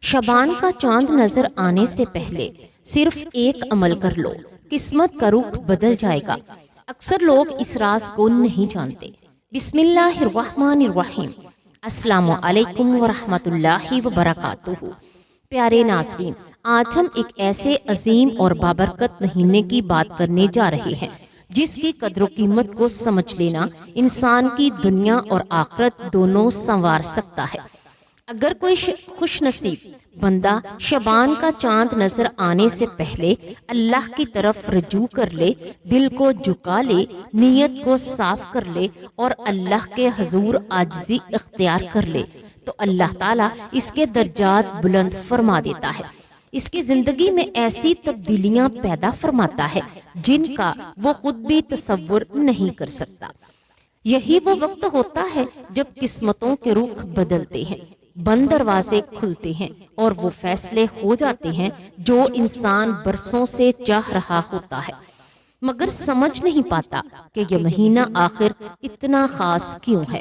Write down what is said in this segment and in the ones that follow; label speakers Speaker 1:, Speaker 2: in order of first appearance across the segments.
Speaker 1: شبان کا چاند نظر آنے سے پہلے صرف ایک عمل کر لو، قسمت کا رخ بدل جائے گا۔ اکثر لوگ اس راز کو نہیں جانتے۔ بسم اللہ الرحمن الرحیم۔ السلام علیکم ورحمۃ اللہ وبرکاتہ۔ پیارے ناظرین، آج ہم ایک ایسے عظیم اور بابرکت مہینے کی بات کرنے جا رہے ہیں جس کی قدر و قیمت کو سمجھ لینا انسان کی دنیا اور آخرت دونوں سنوار سکتا ہے۔ اگر کوئی خوش نصیب بندہ شبان کا چاند نظر آنے سے پہلے اللہ کی طرف رجوع کر لے، دل کو جھکا لے، نیت کو صاف کر لے اور اللہ کے حضور عاجزی اختیار کر لے تو اللہ تعالیٰ اس کے درجات بلند فرما دیتا ہے، اس کی زندگی میں ایسی تبدیلیاں پیدا فرماتا ہے جن کا وہ خود بھی تصور نہیں کر سکتا۔ یہی وہ وقت ہوتا ہے جب قسمتوں کے رخ بدلتے ہیں، بند دروازے کھلتے ہیں اور وہ فیصلے ہو جاتے ہیں جو انسان برسوں سے چاہ رہا ہوتا ہے مگر سمجھ نہیں پاتا کہ یہ مہینہ آخر اتنا خاص کیوں ہے۔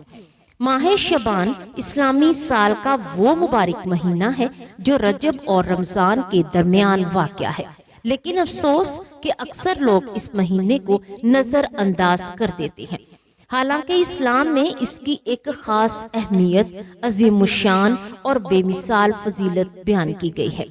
Speaker 1: ماہ شبان اسلامی سال کا وہ مبارک مہینہ ہے جو رجب اور رمضان کے درمیان واقع ہے، لیکن افسوس کہ اکثر لوگ اس مہینے کو نظر انداز کر دیتے ہیں، حالانکہ اسلام میں اس کی ایک خاص اہمیت، عظیم الشان اور بے مثال فضیلت بیان کی گئی ہے۔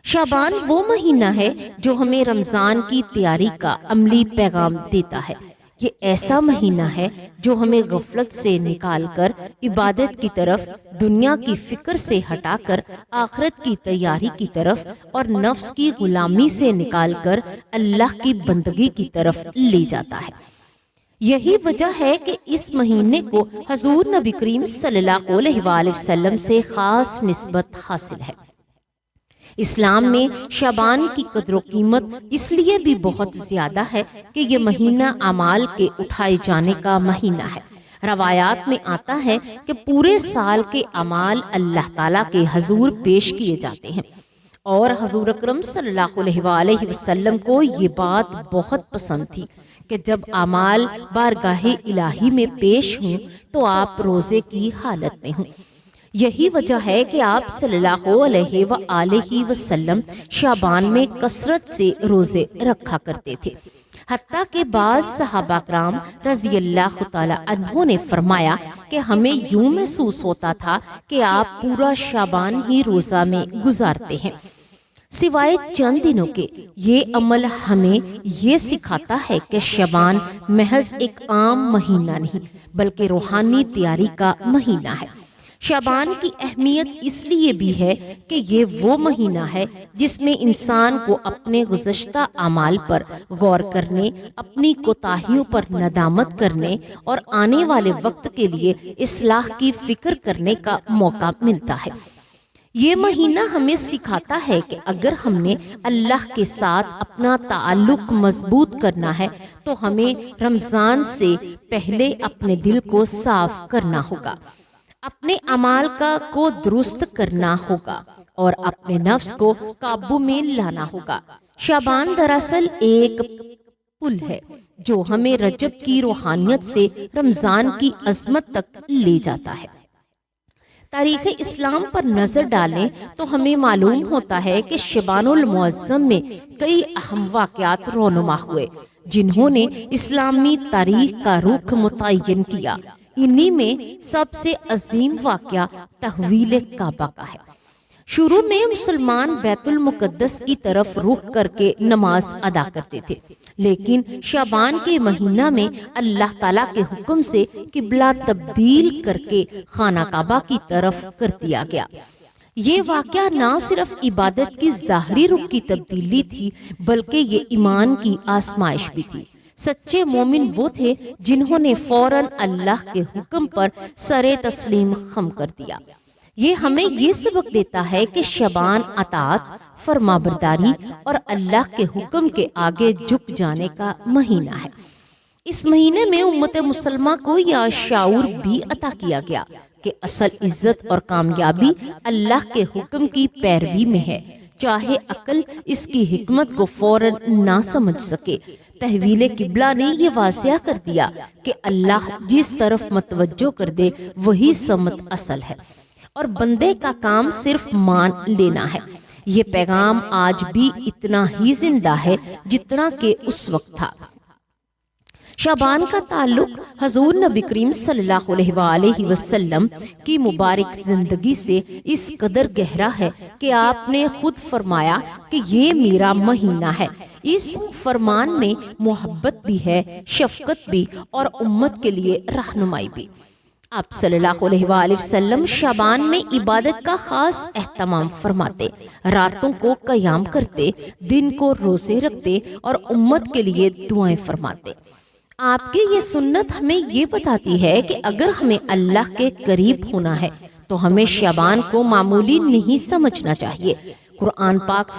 Speaker 1: شعبان وہ مہینہ ہے جو ہمیں رمضان کی تیاری کا عملی پیغام دیتا ہے۔ یہ ایسا مہینہ ہے جو ہمیں غفلت سے نکال کر عبادت کی طرف، دنیا کی فکر سے ہٹا کر آخرت کی تیاری کی طرف اور نفس کی غلامی سے نکال کر اللہ کی بندگی کی طرف لے جاتا ہے۔ یہی وجہ ہے کہ اس مہینے کو حضور نبی کریم صلی اللہ علیہ وآلہ وسلم سے خاص نسبت حاصل ہے۔ اسلام میں شعبان کی قدر و قیمت اس لیے بھی بہت زیادہ ہے کہ یہ مہینہ اعمال کے اٹھائے جانے کا مہینہ ہے۔ روایات میں آتا ہے کہ پورے سال کے اعمال اللہ تعالیٰ کے حضور پیش کیے جاتے ہیں اور حضور اکرم صلی اللہ علیہ وآلہ وسلم کو یہ بات بہت پسند تھی کہ جب اعمال بارگاہ الہی میں پیش ہوں تو آپ روزے کی حالت میں ہوں۔ یہی وجہ ہے کہ آپ صلی اللہ علیہ وآلہ وسلم شعبان میں کثرت سے روزے رکھا کرتے تھے، حتیٰ کہ بعض صحابہ کرام رضی اللہ تعالی عنہ نے فرمایا کہ ہمیں یوں محسوس ہوتا تھا کہ آپ پورا شعبان ہی روزہ میں گزارتے ہیں۔ سوائے چند دنوں کے یہ عمل ہمیں یہ سکھاتا ہے کہ شعبان محض ایک عام مہینہ نہیں بلکہ روحانی تیاری کا مہینہ ہے۔ شعبان کی اہمیت اس لیے بھی ہے کہ یہ وہ مہینہ ہے جس میں انسان کو اپنے گزشتہ اعمال پر غور کرنے، اپنی کوتاہیوں پر ندامت کرنے اور آنے والے وقت کے لیے اصلاح کی فکر کرنے کا موقع ملتا ہے۔ یہ مہینہ ہمیں سکھاتا ہے کہ اگر ہم نے اللہ کے ساتھ اپنا تعلق مضبوط کرنا ہے تو ہمیں رمضان سے پہلے اپنے دل کو صاف کرنا ہوگا، اپنے اعمال کو درست کرنا ہوگا اور اپنے نفس کو قابو میں لانا ہوگا۔ شعبان دراصل ایک پل ہے جو ہمیں رجب کی روحانیت سے رمضان کی عظمت تک لے جاتا ہے۔ تاریخ اسلام پر نظر ڈالیں تو ہمیں معلوم ہوتا ہے کہ شعبان المعظم میں کئی اہم واقعات رونما ہوئے جنہوں نے اسلامی تاریخ کا رخ متعین کیا۔ انہی میں سب سے عظیم واقعہ تحویل کعبہ کا ہے۔ شروع میں مسلمان بیت المقدس کی طرف رخ کر کے نماز ادا کرتے تھے، لیکن شعبان کے مہینہ میں اللہ تعالیٰ کے حکم سے قبلہ تبدیل کر کے خانہ کعبہ کی طرف کر دیا گیا۔ یہ واقعہ نہ صرف عبادت کی ظاہری رخ کی تبدیلی تھی بلکہ یہ ایمان کی آزمائش بھی تھی۔ سچے مومن وہ تھے جنہوں نے فوراً اللہ کے حکم پر سر تسلیم خم کر دیا۔ یہ ہمیں یہ سبق دیتا ہے کہ شعبان اطاعت، فرمانبرداری اور اللہ کے حکم کے آگے جھک جانے کا مہینہ ہے۔ اس مہینے میں امت مسلمہ کو یہ شعور بھی عطا کیا گیا کہ اصل عزت اور کامیابی اللہ کے حکم کی پیروی میں ہے، چاہے عقل اس کی حکمت کو فوراً نہ سمجھ سکے۔ تحویل قبلہ نے یہ واضح کر دیا کہ اللہ جس طرف متوجہ کر دے وہی سمت اصل ہے اور بندے کا کام صرف مان لینا ہے۔ یہ پیغام آج بھی اتنا ہی زندہ ہے جتنا کہ اس وقت تھا۔ شعبان کا تعلق حضور نبی کریم صلی اللہ علیہ وآلہ وسلم کی مبارک زندگی سے اس قدر گہرا ہے کہ آپ نے خود فرمایا کہ یہ میرا مہینہ ہے۔ اس فرمان میں محبت بھی ہے، شفقت بھی، اور امت کے لیے رہنمائی بھی۔ آپ صلی اللہ علیہ وآلہ وسلم شعبان میں عبادت کا خاص اہتمام فرماتے، راتوں کو قیام کرتے، دن کو روزے رکھتے اور امت کے لیے دعائیں فرماتے۔ آپ کی یہ سنت ہمیں یہ بتاتی ہے کہ اگر ہمیں اللہ کے قریب ہونا ہے تو ہمیں شعبان کو معمولی نہیں سمجھنا چاہیے۔ قرآن پاک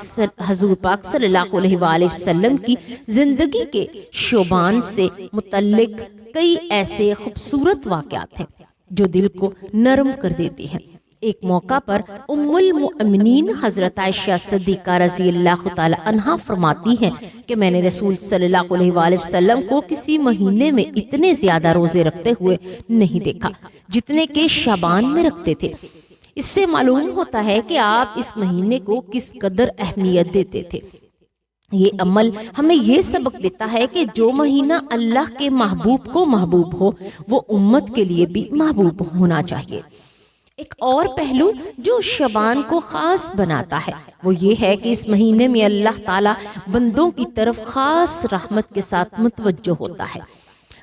Speaker 1: حضور پاک صلی اللہ علیہ وآلہ وسلم کی زندگی کے شعبان سے متعلق کئی ایسے خوبصورت واقعات ہیں جو دل کو نرم کر دیتی ہیں۔ ایک موقع پر ام المؤمنین حضرت عائشہ صدیقہ رضی اللہ تعالی عنہا فرماتی ہیں کہ میں نے رسول صلی اللہ علیہ وآلہ وسلم کو کسی مہینے میں اتنے زیادہ روزے رکھتے ہوئے نہیں دیکھا جتنے کہ شعبان میں رکھتے تھے۔ اس سے معلوم ہوتا ہے کہ آپ اس مہینے کو کس قدر اہمیت دیتے تھے۔ یہ عمل ہمیں یہ سبق دیتا ہے کہ جو مہینہ اللہ کے محبوب کو محبوب ہو وہ امت کے لیے بھی محبوب ہونا چاہیے۔ ایک اور پہلو جو شعبان کو خاص بناتا ہے وہ یہ ہے کہ اس مہینے میں اللہ تعالیٰ بندوں کی طرف خاص رحمت کے ساتھ متوجہ ہوتا ہے۔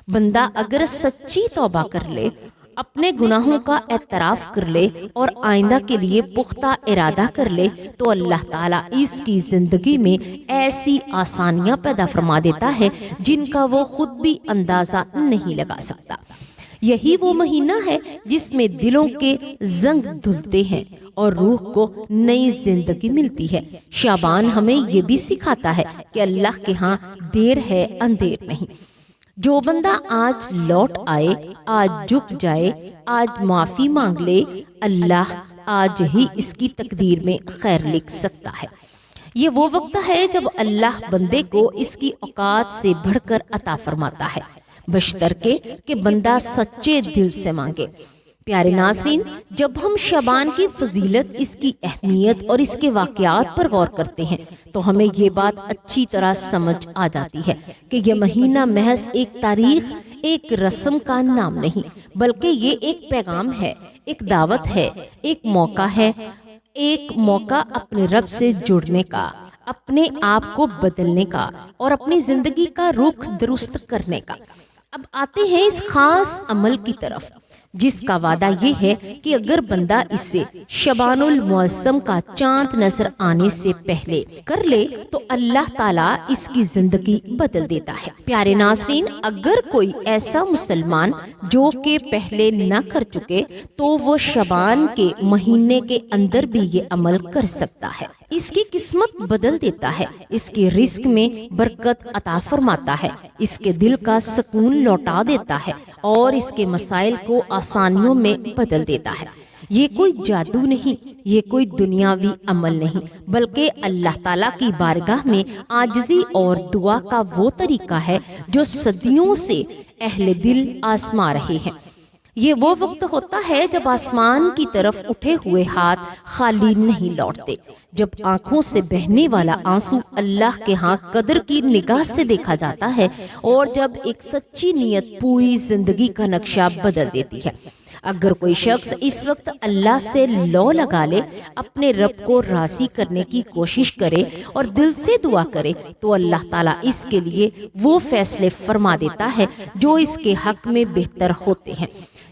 Speaker 1: بندہ اگر سچی توبہ کر لے، اپنے گناہوں کا اعتراف کر لے اور آئندہ کے لیے پختہ ارادہ کر لے تو اللہ تعالیٰ اس کی زندگی میں ایسی آسانیاں پیدا فرما دیتا ہے جن کا وہ خود بھی اندازہ نہیں لگا سکتا۔ یہی وہ مہینہ ہے جس میں دلوں کے زنگ دھلتے ہیں اور روح کو نئی زندگی ملتی ہے۔ شعبان ہمیں یہ بھی سکھاتا ہے کہ اللہ کے ہاں دیر ہے اندھیر نہیں۔ جو بندہ آج لوٹ آئے، آج جھک جائے، آج معافی مانگ لے، اللہ آج ہی اس کی تقدیر میں خیر لکھ سکتا ہے۔ یہ وہ وقت ہے جب اللہ بندے کو اس کی اوقات سے بڑھ کر عطا فرماتا ہے، بشرطیکہ کہ بندہ سچے دل سے مانگے۔ پیارے ناظرین، جب ہم شعبان کی فضیلت، اس کی اہمیت اور اس کے واقعات پر غور کرتے ہیں تو ہمیں یہ بات اچھی طرح سمجھ آ جاتی ہے کہ یہ مہینہ محض ایک تاریخ، ایک رسم کا نام نہیں، بلکہ یہ ایک پیغام ہے، ایک دعوت ہے، ایک موقع ہے، ایک موقع اپنے رب سے جڑنے کا، اپنے آپ کو بدلنے کا اور اپنی زندگی کا رخ درست کرنے کا۔ اب آتے ہیں اس خاص عمل کی طرف جس کا وعدہ یہ ہے کہ اگر بندہ اسے شعبان المعظم کا چاند نظر آنے سے پہلے کر لے تو اللہ تعالیٰ اس کی زندگی بدل دیتا ہے۔ پیارے ناظرین، اگر کوئی ایسا مسلمان جو کہ پہلے نہ کر چکے تو وہ شعبان کے مہینے کے اندر بھی یہ عمل کر سکتا ہے۔ اس کی قسمت بدل دیتا ہے، اس کے رزق میں برکت عطا فرماتا ہے، اس کے دل کا سکون لوٹا دیتا ہے اور اس کے مسائل کو آسانیوں میں بدل دیتا ہے۔ یہ کوئی جادو نہیں، یہ کوئی دنیاوی عمل نہیں، بلکہ اللہ تعالیٰ کی بارگاہ میں عاجزی اور دعا کا وہ طریقہ ہے جو صدیوں سے اہل دل آزما رہے ہیں۔ یہ وہ وقت ہوتا ہے جب آسمان کی طرف اٹھے ہوئے ہاتھ خالی نہیں لوٹتے، جب آنکھوں سے بہنے والا آنسو اللہ کے ہاں قدر کی نگاہ سے دیکھا جاتا ہے اور جب ایک سچی نیت پوری زندگی کا نقشہ بدل دیتی ہے۔ اگر کوئی شخص اس وقت اللہ سے لو لگا لے، اپنے رب کو راضی کرنے کی کوشش کرے اور دل سے دعا کرے تو اللہ تعالیٰ اس کے لیے وہ فیصلے فرما دیتا ہے جو اس کے حق میں بہتر ہوتے ہیں،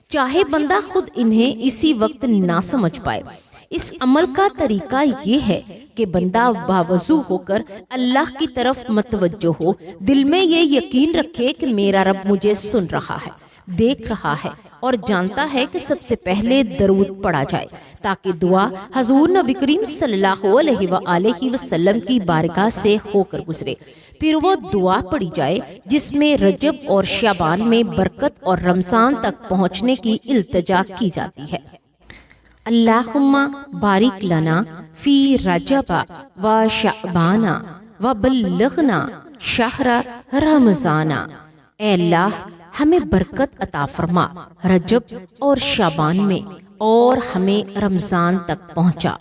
Speaker 1: چاہے بندہ خود انہیں اسی وقت نہ سمجھ پائے۔ اس عمل کا طریقہ یہ ہے کہ بندہ باوضو ہو کر اللہ کی طرف متوجہ ہو، دل میں یہ یقین رکھے کہ میرا رب مجھے سن رہا ہے، دیکھ رہا ہے اور جانتا ہے کہ سب سے پہلے درود پڑھا جائے تاکہ دعا حضور نبی کریم صلی اللہ علیہ وآلہ وسلم کی بارگاہ سے ہو کر گزرے۔ پھر وہ دعا پڑھی جائے جس میں رجب اور شعبان میں برکت اور رمضان تک پہنچنے کی التجا کی جاتی ہے۔ اللہم بارک لنا فی رجب و شعبان و بلغنا شہر رمضان۔ اے اللہ، ہمیں برکت عطا فرما رجب اور شعبان میں اور ہمیں رمضان تک پہنچا۔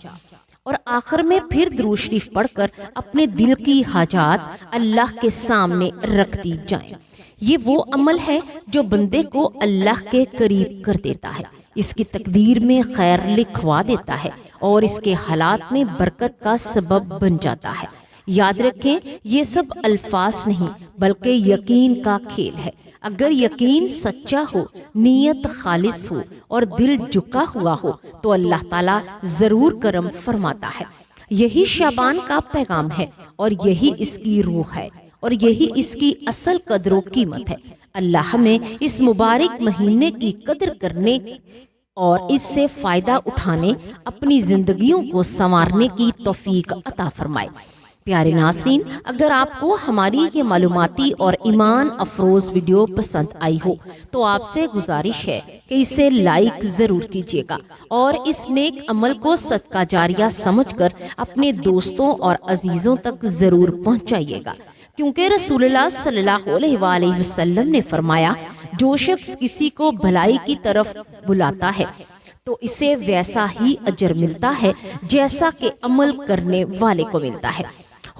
Speaker 1: اور آخر میں پھر درود شریف پڑھ کر اپنے دل کی حاجات اللہ کے سامنے رکھ دی جائیں۔ یہ وہ عمل ہے جو بندے کو اللہ کے قریب کر دیتا ہے، اس کی تقدیر میں خیر لکھوا دیتا ہے اور اس کے حالات میں برکت کا سبب بن جاتا ہے۔ یاد رکھیں، یہ سب الفاظ نہیں بلکہ یقین کا کھیل ہے۔ اگر یقین سچا ہو، نیت خالص ہو اور دل جھکا ہوا ہو تو اللہ تعالیٰ ضرور کرم فرماتا ہے۔ یہی شعبان کا پیغام ہے اور یہی اس کی روح ہے اور یہی اس کی اصل قدر و قیمت ہے۔ اللہ ہمیں اس مبارک مہینے کی قدر کرنے اور اس سے فائدہ اٹھانے، اپنی زندگیوں کو سنوارنے کی توفیق عطا فرمائے۔ پیارے ناظرین، اگر آپ کو ہماری یہ معلوماتی اور ایمان افروز ویڈیو پسند آئی ہو تو آپ سے گزارش ہے کہ اسے لائک ضرور کیجیے گا اور اس نیک عمل کو صدقہ جاریہ سمجھ کر اپنے دوستوں اور عزیزوں تک ضرور پہنچائیے گا، کیونکہ رسول اللہ صلی اللہ علیہ وآلہ وسلم نے فرمایا، جو شخص کسی کو بھلائی کی طرف بلاتا ہے تو اسے ویسا ہی اجر ملتا ہے جیسا کہ عمل کرنے والے کو ملتا ہے۔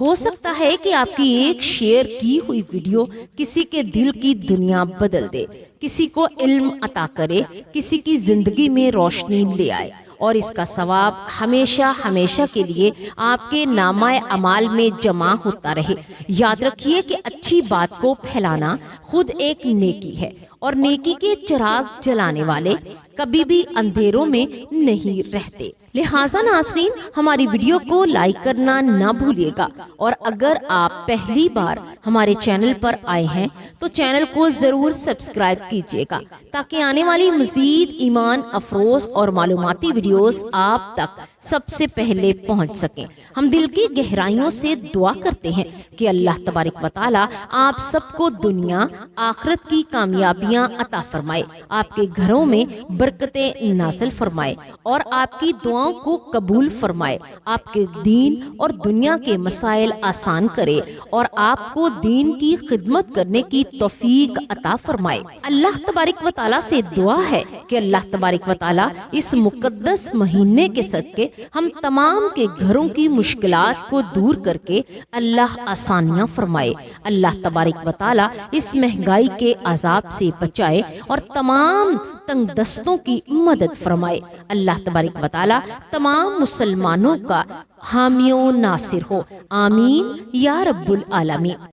Speaker 1: ہو سکتا ہے کہ آپ کی ایک شیئر کی ہوئی ویڈیو کسی کے دل کی دنیا بدل دے، کسی کو علم عطا کرے، کسی کی زندگی میں روشنی لے آئے اور اس کا ثواب ہمیشہ ہمیشہ کے لیے آپ کے نامہ اعمال میں جمع ہوتا رہے۔ یاد رکھیے کہ اچھی بات کو پھیلانا خود ایک نیکی ہے اور نیکی کے چراغ جلانے والے کبھی بھی اندھیروں میں نہیں رہتے۔ لہٰذا ناظرین، ہماری ویڈیو کو لائک کرنا نہ بھولیے گا اور اگر آپ پہلی بار ہمارے چینل پر آئے ہیں تو چینل کو ضرور سبسکرائب کیجیے گا تاکہ آنے والی مزید ایمان افروز اور معلوماتی ویڈیوز آپ تک سب سے پہلے پہنچ سکیں۔ ہم دل کی گہرائیوں سے دعا کرتے ہیں کہ اللہ تبارک و تعالیٰ آپ سب کو دنیا آخرت کی کامیابیاں عطا فرمائے، آپ کے گھروں میں برکتیں نازل فرمائے اور آپ کی دعاؤں کو قبول فرمائے، آپ کے دین اور دنیا کے مسائل آسان کرے اور آپ کو دین کی خدمت کرنے کی توفیق عطا فرمائے۔ اللہ تبارک و تعالیٰ سے دعا ہے کہ اللہ تبارک و تعالیٰ اس مقدس مہینے کے صدقے ہم تمام کے گھروں کی مشکلات کو دور کر کے اللہ آسانیاں فرمائے۔ اللہ تبارک و تعالیٰ اس مہنگائی کے عذاب سے بچائے اور تمام تنگ دستوں کی مدد فرمائے۔ اللہ تبارک و تعالیٰ تمام مسلمانوں کا حامی و ناصر ہو، آمین یا رب العالمین۔